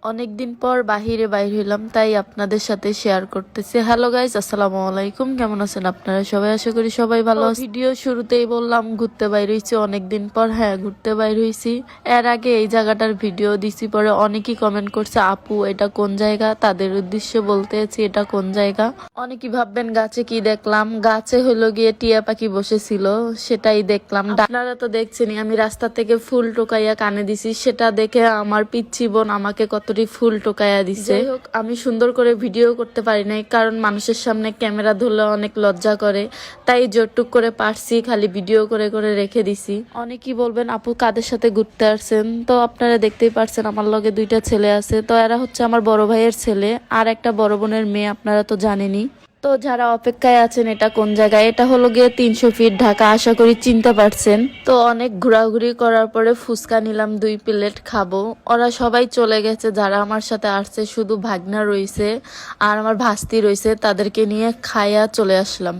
অনেকদিন পর বাহিরে বাইর হইলাম, তাই আপনাদের সাথে শেয়ার করতেছি। হ্যালো গাইস, আসসালামু আলাইকুম। কেমন আছেন আপনারা সবাই? আশা করি সবাই ভালো আছেন। ভিডিও শুরুতেই বললাম ঘুরতে বাইর হইছি অনেকদিন পর। হ্যাঁ, ঘুরতে বাইর হইছি। এর আগে এই জায়গাটার ভিডিও দিছি, পরে অনেকেই কমেন্ট করছে আপু এটা কোন জায়গা। তাদের উদ্দেশ্যে বলতে আছি এটা কোন জায়গা। অনেকেই ভাববেন গাছে কি দেখলাম। গাছে হলো গিয়ে টিয়া পাখি বসেছিল, সেটাই দেখলাম। আপনারা তো দেখছেনই, আমি রাস্তা থেকে ফুল টোকাইয়া কানে দিছি, সেটা দেখে আমার পিচ্ছি বোন আমাকে কতটি ফুল টোকাইয়া দিছে। যাই হোক, আমি সুন্দর করে ভিডিও করতে পারি নাই, কারণ মানুষের সামনে ক্যামেরা ধরলে অনেক লজ্জা করে, তাই জোরটুক করে পারছি খালি ভিডিও করে করে রেখে দিছি। অনেকেই বলবেন আপু কাদের সাথে ঘুরতে আসছেন, তো আপনারা দেখতেই পারছেন আমার লগে দুইটা ছেলে আছে। তো এরা হচ্ছে আমার বড় ভাইয়ের ছেলে আর একটা বড় বোনের মেয়ে, আপনারা তো জানেনই। তো যারা অপেক্ষায় আছেন এটা কোন জায়গায়, এটা হলো গিয়ে 300 ফিট ঢাকা, আশা করি চিনতে পারছেন। তো অনেক ঘোরাঘুরি করার পরে ফুচকা নিলাম 2 প্লেট খাবো। ওরা সবাই চলে গেছে, যারা আমার সাথে আসছে শুধু ভাগনা রইছে আর আমার ভাস্তি রইছে, তাদেরকে নিয়ে খাইয়া চলে আসলাম।